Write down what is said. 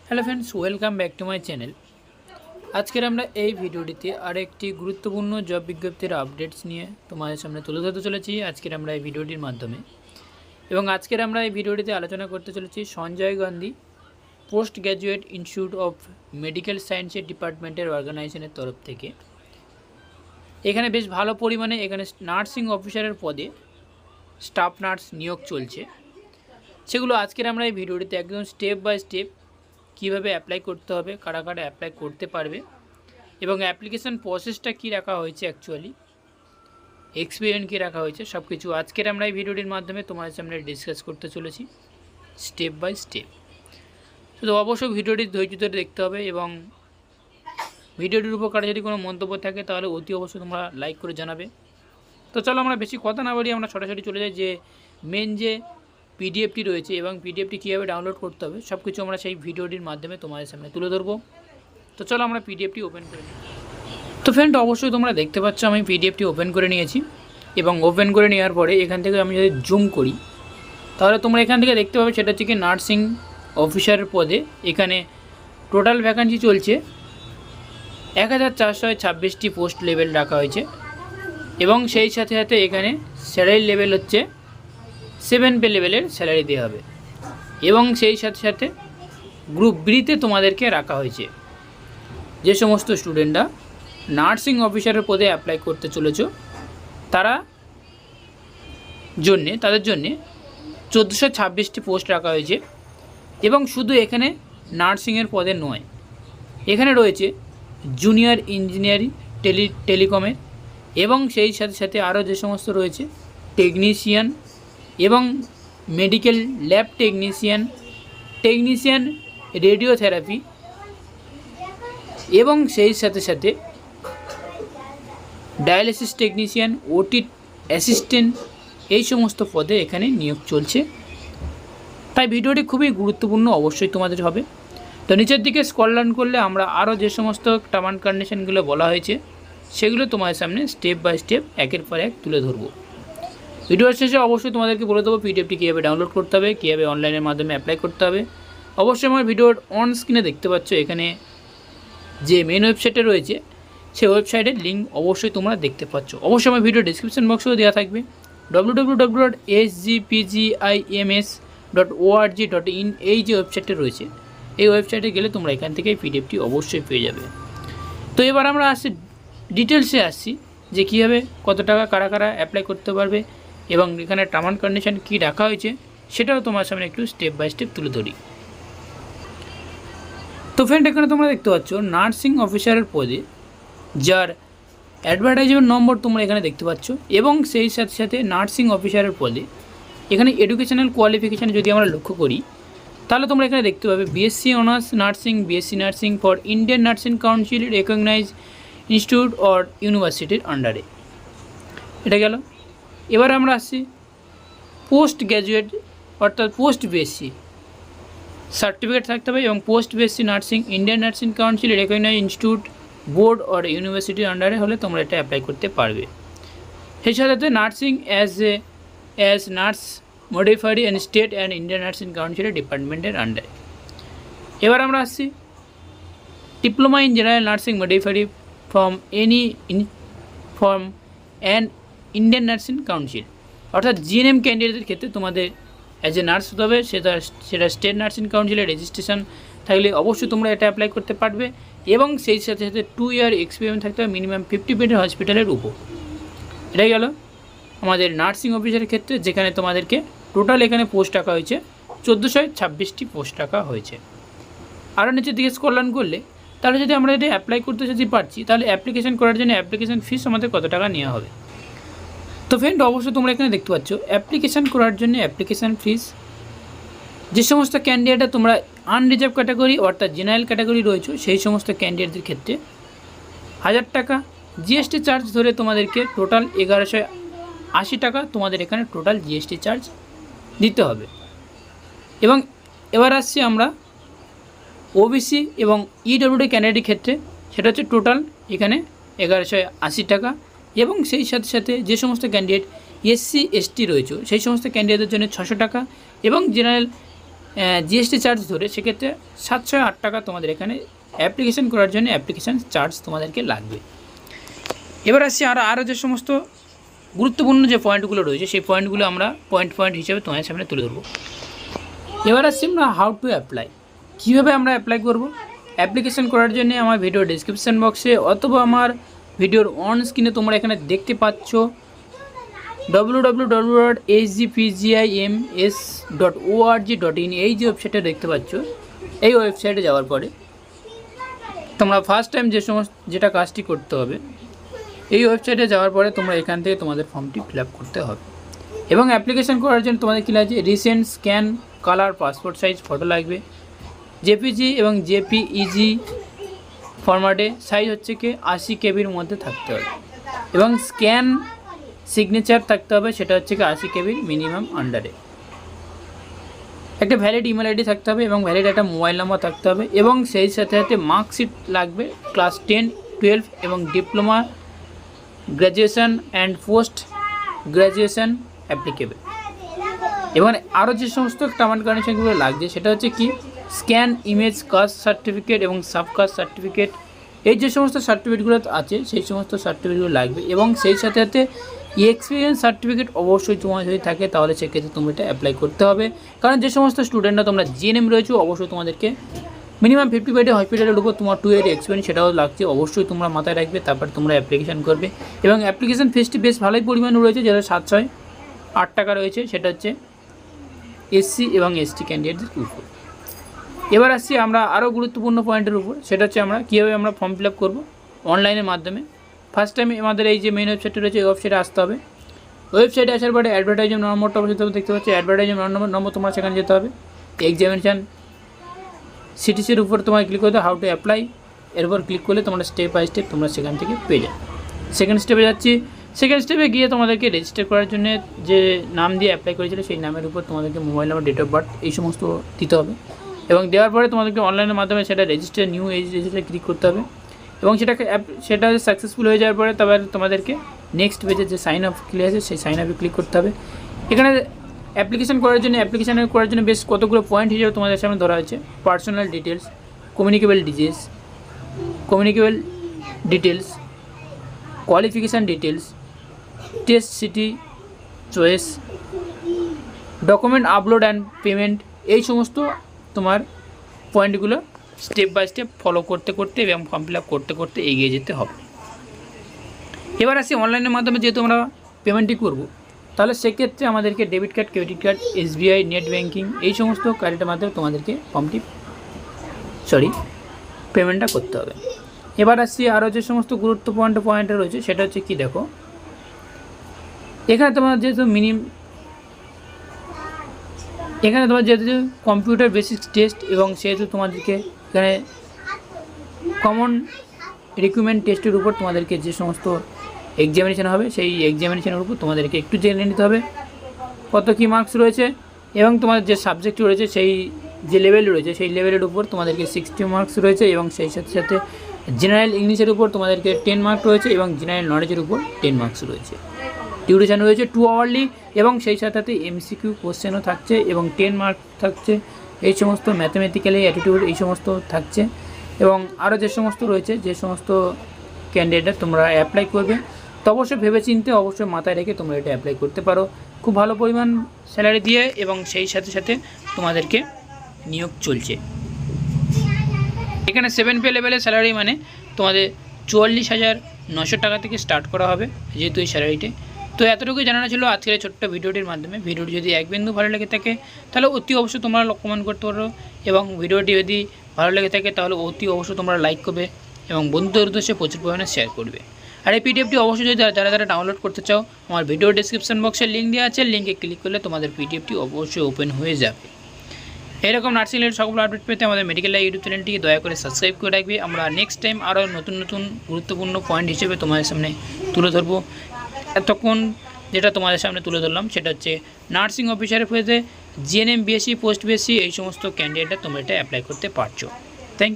Hello friends, welcome back to my channel. আজকের আমরা এই ভিডিওটিতে আরেকটি গুরুত্বপূর্ণ জব বিজ্ঞপ্তির আপডেটস নিয়ে তোমাদের সামনে তুলে ধরতে চলেছি আজকের আমরা এই ভিডিওটির মাধ্যমে। এবং আজকের আমরা এই ভিডিওটিতে আলোচনা করতে চলেছি Sanjay Gandhi post graduate institute of medical সায়েন্সের ডিপার্টমেন্টের অর্গানাইজেশনের তরফ থেকে এখানে বেশ ভালো পরিমাণে এখানে নার্সিং অফিসারের পদে স্টাফ নার্স নিয়োগ চলছে। সেগুলো আজকের আমরা এই ভিডিওটিতে একদম স্টেপ বাই স্টেপ কীভাবে অ্যাপ্লাই করতে হবে, কারা কারা অ্যাপ্লাই করতে পারবে এবং অ্যাপ্লিকেশান প্রসেসটা কী রাখা হয়েছে, অ্যাকচুয়ালি এক্সপিরিয়েন্স কী রাখা হয়েছে, সব কিছু আজকের আমরা এই ভিডিওটির মাধ্যমে তোমাদের সামনে ডিসকাস করতে চলেছি স্টেপ বাই স্টেপ। শুধু অবশ্যই ভিডিওটি ধৈর্য ধরে দেখতে হবে এবং ভিডিওটির উপকারে যদি কোনো মন্তব্য থাকে তাহলে অতি অবশ্যই তোমরা লাইক করে জানাবে। তো চলো আমরা বেশি কথা না বলি, আমরা সরাসরি চলে যাই যে মেন যে পিডিএফটি রয়েছে এবং পিডিএফটি কীভাবে ডাউনলোড করতে হবে সব কিছু আমরা সেই ভিডিওটির মাধ্যমে তোমাদের সামনে তুলে ধরবো। তো চলো আমরা পিডিএফটি ওপেন করে নিই। তো ফ্রেন্ড, অবশ্যই তোমরা দেখতে পাচ্ছ আমি পিডিএফটি ওপেন করে নিয়েছি এবং ওপেন করে নেওয়ার পরে এখান থেকে আমি যদি জুম করি তাহলে তোমরা এখান থেকে দেখতে পাবে সেটা হচ্ছে কি নার্সিং অফিসারের পদে এখানে টোটাল ভ্যাকান্সি চলছে 1426টি পোস্ট লেভেল রাখা হয়েছে এবং সেই সাথে সাথে এখানে স্যালারি লেভেল হচ্ছে 7 পে লেভেলের স্যালারি দেওয়া হবে এবং সেই সাথে সাথে গ্রুপ বিতে তোমাদেরকে রাখা হয়েছে যে সমস্ত স্টুডেন্টরা নার্সিং অফিসারের পদে অ্যাপ্লাই করতে চলেছ তাদের জন্যে 1426টি পোস্ট রাখা হয়েছে। এবং শুধু এখানে নার্সিংয়ের পদে নয়, এখানে রয়েছে জুনিয়র ইঞ্জিনিয়ারিং টেলিকমের এবং সেই সাথে সাথে আরও যে সমস্ত রয়েছে টেকনিশিয়ান এবং মেডিকেল ল্যাব টেকনিশিয়ান রেডিওথেরাপি এবং সেই সাথে সাথে ডায়ালিসিস টেকনিশিয়ান, ওটি অ্যাসিস্ট্যান্ট, এই সমস্ত পদে এখানে নিয়োগ চলছে। তাই ভিডিওটি খুবই গুরুত্বপূর্ণ অবশ্যই তোমাদের হবে। তো নিচের দিকে স্ক্রল ডাউন করলে আমরা আরও যে সমস্ত টার্ম অ্যান্ড কন্ডিশনগুলো বলা হয়েছে সেগুলো তোমাদের সামনে স্টেপ বাই স্টেপ একের পর এক তুলে ধরবো। ভিডিওর শেষে অবশ্যই তোমাদেরকে বলে দেবো পিডিএফটি কীভাবে ডাউনলোড করতে হবে, কীভাবে অনলাইনের মাধ্যমে অ্যাপ্লাই করতে হবে। অবশ্যই আমার ভিডিওর অন স্ক্রিনে দেখতে পাচ্ছ এখানে যে মেন ওয়েবসাইটে রয়েছে সেই ওয়েবসাইটের লিঙ্ক অবশ্যই তোমরা দেখতে পাচ্ছ। অবশ্যই আমার ভিডিও ডিসক্রিপশন বক্সেও দেওয়া থাকবে www.sgpgims.org.in এই যে ওয়েবসাইটটা রয়েছে এই ওয়েবসাইটে গেলে তোমরা এখান থেকে পিডিএফটি অবশ্যই পেয়ে যাবে। তো এবার আমরা ডিটেলসে আসছি যে কীভাবে কত টাকা কারা কারা অ্যাপ্লাই করতে পারবে এবং এখানে টার্ম অ্যান্ড কন্ডিশন কী রাখা হয়েছে সেটাও তোমার সামনে একটু স্টেপ বাই স্টেপ তুলে ধরি। তো ফ্রেন্ড, এখানে তোমরা দেখতে পাচ্ছ নার্সিং অফিসারের পদে যার অ্যাডভার্টাইজমেন্ট নম্বর তোমরা এখানে দেখতে পাচ্ছ এবং সেই সাথে সাথে নার্সিং অফিসারের পদে এখানে এডুকেশনাল কোয়ালিফিকেশান যদি আমরা লক্ষ্য করি তাহলে তোমরা এখানে দেখতে পাবে BSc honours nursing, BSc nursing for Indian nursing council recognise institute or ইউনিভার্সিটির আন্ডারে। এটা গেল। এবার আমরা আসছি পোস্ট গ্র্যাজুয়েট অর্থাৎ পোস্ট বিএসসি সার্টিফিকেট থাকতে হবে এবং post BSc nursing Indian nursing council recognise institute board or ইউনিভার্সিটির আন্ডারে হলে তোমরা এটা অ্যাপ্লাই করতে পারবে। সেই সাথে nursing as nurse modified and state and Indian nursing কাউন্সিলের ডিপার্টমেন্টের আন্ডারে। এবার আমরা আসছি diploma in general nursing modified from an Indian nursing council, অর্থাৎ জিএনএম ক্যান্ডিডেটের ক্ষেত্রে তোমাদের অ্যাজ এ নার্স হতে হবে, সেটা স্টেট নার্সিং কাউন্সিলের রেজিস্ট্রেশন থাকলে অবশ্যই তোমরা এটা অ্যাপ্লাই করতে পারবে এবং সেই সাথে সাথে 2 ইয়ার এক্সপিরিয়েন্স থাকতে হবে মিনিমাম 50 বেডের হসপিটালের উপর। এটাই গেল আমাদের নার্সিং অফিসারের ক্ষেত্রে, যেখানে তোমাদেরকে টোটাল এখানে পোস্ট রাখা হয়েছে 1426টি পোস্ট রাখা হয়েছে। আরও নিচের দিকে স্ক্রল ডাউন করলে তাহলে যদি আমরা এটা অ্যাপ্লাই করতে যদি পারছি তাহলে অ্যাপ্লিকেশন করার জন্য অ্যাপ্লিকেশন ফিস আমাদের কত টাকা নেওয়া হবে। তো ফ্রেন্ড, অবশ্যই তোমরা এখানে দেখতে পাচ্ছ অ্যাপ্লিকেশান করার জন্য অ্যাপ্লিকেশান ফিস যে সমস্ত ক্যান্ডিডেটরা তোমরা আনরিজার্ভ ক্যাটাগরি অর্থাৎ জেনারেল ক্যাটাগরি রয়েছে সেই সমস্ত ক্যান্ডিডেটদের ক্ষেত্রে 1000 টাকা, জিএসটি চার্জ ধরে তোমাদেরকে টোটাল 1180 টাকা তোমাদের এখানে টোটাল জিএসটি চার্জ দিতে হবে। এবং এবার আসছি আমরা ওবিসি এবং ইডব্লিউডি ক্যান্ডিডেটের ক্ষেত্রে, সেটা হচ্ছে টোটাল এখানে 1180 টাকা এবং সেই সাথে সাথে যে সমস্ত ক্যান্ডিডেট এসসি এসটি রয়েছে সেই সমস্ত ক্যান্ডিডেটদের জন্য 600 টাকা এবং জেনারেল জিএসটি চার্জ ধরে সেক্ষেত্রে 708 টাকা তোমাদের এখানে অ্যাপ্লিকেশন করার জন্য অ্যাপ্লিকেশান চার্জ তোমাদেরকে লাগবে। এবার আসছি আরও যে সমস্ত গুরুত্বপূর্ণ যে পয়েন্টগুলো রয়েছে সেই পয়েন্টগুলো আমরা পয়েন্ট হিসেবে তোমাদের সামনে তুলে ধরবো। এবার আসছি আমরা হাউ টু অ্যাপ্লাই, কীভাবে আমরা অ্যাপ্লাই করব। অ্যাপ্লিকেশন করার জন্য আমার ভিডিও ডিসক্রিপশান বক্সে অথবা আমার ভিডিওর অন স্ক্রিনে তোমরা এখানে দেখতে পাচ্ছ www.hgpgims.org.in এই যে ওয়েবসাইটটা দেখতে পাচ্ছ, এই ওয়েবসাইটে যাওয়ার পরে তোমরা ফার্স্ট টাইম যেটা কাজটি করতে হবে, এই ওয়েবসাইটে যাওয়ার পরে তোমরা এখান থেকে তোমাদের ফর্মটি ফিল আপ করতে হবে এবং অ্যাপ্লিকেশন করার জন্য তোমাদের কী লাগছে, recent scan colour passport size photo লাগবে, জেপিজি এবং জেপিইজি ফরম্যাটে, সাইজ হচ্ছে কি 80 কেবির মধ্যে থাকতে হবে এবং স্ক্যান সিগনেচার থাকতে হবে, সেটা হচ্ছে কি 80 কেবির মিনিমাম আন্ডারে। একটা ভ্যালিড ইমেল আইডি থাকতে হবে এবং ভ্যালিড একটা মোবাইল নাম্বার থাকতে হবে এবং সেই সাথে সাথে মার্কশিট লাগবে, ক্লাস 10, 12 এবং diploma, graduation and post graduation applicable. এবং আরও যে সমস্ত টার্ম কন্ডিশনগুলো লাগছে সেটা হচ্ছে কি স্ক্যান ইমেজ কাস্ট সার্টিফিকেট এবং সাবকাস্ট সার্টিফিকেট, এই যে সমস্ত সার্টিফিকেটগুলো আছে সেই সমস্ত সার্টিফিকেটগুলো লাগবে এবং সেই সাথে সাথে এক্সপিরিয়েন্স সার্টিফিকেট অবশ্যই তোমার যদি থাকে তাহলে সেক্ষেত্রে তুমি এটা অ্যাপ্লাই করতে হবে। কারণ যে সমস্ত স্টুডেন্টরা তোমরা জিএনএম রয়েছে অবশ্যই তোমাদেরকে মিনিমাম 50 বেডে হসপিটালের উপর তোমার 2 year এক্সপিরিয়েন্স সেটাও লাগছে, অবশ্যই তোমরা মাথায় রাখবে, তারপর তোমরা অ্যাপ্লিকেশান করবে। এবং অ্যাপ্লিকেশান ফিসটি বেশ ভালোই পরিমাণে রয়েছে, যেটা 708 টাকা রয়েছে, সেটা হচ্ছে এসসি এবং এসটি ক্যান্ডিডেটদের উপর। এবার আসছি আমরা আরও গুরুত্বপূর্ণ পয়েন্টের উপর, সেটা হচ্ছে আমরা কীভাবে আমরা ফর্ম ফিল আপ করবো অনলাইনের মাধ্যমে। ফার্স্ট টাইম আমাদের এই যে মেইন ওয়েবসাইটটা রয়েছে এই ওয়েবসাইটে আসতে হবে। ওয়েবসাইটে আসার পরে অ্যাডভার্টাইজমেন্ট নম্বরটা অবশ্যই দেখতে পাচ্ছি, অ্যাডভার্টাইজমেন্ট নম্বর তোমার সেখানে যেতে হবে। এক্সামিনেশান সিটিসির উপর তোমার ক্লিক করতে হাউ টু অ্যাপ্লাই, এরপর ক্লিক করলে তোমরা স্টেপ বাই স্টেপ তোমরা সেখান থেকে পেয়ে যাবে। সেকেন্ড স্টেপে যাচ্ছি, সেকেন্ড স্টেপে গিয়ে তোমাদেরকে রেজিস্টার করার জন্য যে নাম দিয়ে অ্যাপ্লাই করেছিল সেই নামের উপর তোমাদেরকে mobile number, date of birth এই সমস্ত দিতে হবে এবং দেওয়ার পরে তোমাদেরকে অনলাইনের মাধ্যমে সেটা রেজিস্টার নিউ এই রেজিস্টারে ক্লিক করতে হবে এবং সেটা সাকসেসফুল হয়ে যাওয়ার পরে তারপর তোমাদেরকে নেক্সট পেজে যে সাইন আপ ক্লিক আছে সেই সাইন আপে ক্লিক করতে হবে। এখানে অ্যাপ্লিকেশন করার জন্য বেশ কতগুলো পয়েন্ট হিসেবে তোমাদের সামনে ধরা হয়েছে, personal details, communicable details, qualification details, test city choice, document upload and payment, এই সমস্ত তোমার পয়েন্টগুলো স্টেপ বাই স্টেপ ফলো করতে করতে এবং ফর্ম ফিল আপ করতে করতে এগিয়ে যেতে হবে। এবার আসি অনলাইনের মাধ্যমে যেহেতু আমরা পেমেন্টটি করব, তাহলে সেক্ষেত্রে আমাদেরকে debit card, credit card, SBI, net banking এই সমস্ত কার্ডের মাধ্যমে তোমাদেরকে পেমেন্টটা করতে হবে। এবার আসছি আরও যে সমস্ত গুরুত্বপূর্ণ পয়েন্ট রয়েছে সেটা হচ্ছে কি দেখো, এখানে তোমার যেহেতু কম্পিউটার বেসিক টেস্ট এবং সেহেতু তোমাদেরকে এখানে কমন রিক্রুটমেন্ট টেস্টের উপর তোমাদেরকে যে সমস্ত এক্সামিনেশান হবে সেই এক্সামিনেশানের উপর তোমাদেরকে একটু জেনে নিতে হবে কত কী মার্কস রয়েছে এবং তোমাদের যে সাবজেক্ট রয়েছে সেই যে লেভেল রয়েছে সেই লেভেলের উপর তোমাদেরকে 60 মার্কস রয়েছে এবং সেই সাথে সাথে জেনারেল ইংলিশের উপর তোমাদেরকে 10 মার্ক রয়েছে এবং জেনারেল নলেজের উপর 10 মার্কস রয়েছে। ডিউরেশান রয়েছে 2 আওয়ারলি এবং সেই সাথে সাথে এমসিকিউ কোশ্চেনও থাকছে এবং 10 মার্ক থাকছে, এই সমস্ত ম্যাথমেটিক্যালি অ্যাটিটিউড এই সমস্ত থাকছে এবং আরও যে সমস্ত রয়েছে যে সমস্ত ক্যান্ডিডেট তোমরা অ্যাপ্লাই করবে তো অবশ্যই ভেবেচিন্তে অবশ্যই মাথায় রেখে তোমরা এটা অ্যাপ্লাই করতে পারো, খুব ভালো পরিমাণ স্যালারি দিয়ে এবং সেই সাথে সাথে তোমাদেরকে নিয়োগ চলছে। এখানে 7 লেভেলের স্যালারি মানে তোমাদের 44,900 টাকা থেকে স্টার্ট করা হবে যেহেতু এই স্যালারিতে। তো এতটুকুই জানানো ছিল আজকের এই ছোট্ট ভিডিওটির মাধ্যমে। ভিডিওটি যদি এক বিন্দু ভালো লেগে থাকে তাহলে অতি অবশ্যই তোমরা কমেন্ট করতে পারো এবং ভিডিওটি যদি ভালো লেগে থাকে তাহলে অতি অবশ্যই তোমরা লাইক করবে এবং বন্ধুদের উদ্দেশ্যে প্রচুর পরিমাণে শেয়ার করবে। আর এই পিডিএফটি অবশ্যই যদি যারা ডাউনলোড করতে চাও আমার ভিডিও ডেসক্রিপশন বক্সে লিঙ্ক দেওয়া আছে, লিঙ্কে ক্লিক করলে তোমাদের পিডিএফটি অবশ্যই ওপেন হয়ে যাবে। এরকম নার্সিং রিলেটেড সকল আপডেট পেতে আমাদের মেডিকেল লাইভ ইউটিউব চ্যানেলটিকে দয়া করে সাবস্ক্রাইব করে রাখবে। আমরা নেক্সট টাইম আরও নতুন গুরুত্বপূর্ণ পয়েন্ট হিসেবে তোমাদের সামনে তুলে ধরবো। এতক্ষণ যেটা তোমাদের সামনে তুলে ধরলাম সেটা হচ্ছে নার্সিং অফিসারের পদে জিএনএম, বিএসসি, পোস্ট বিএসসি এই সমস্ত ক্যান্ডিডেটরা তোমরা এটা অ্যাপ্লাই করতে পারছো। Thank you.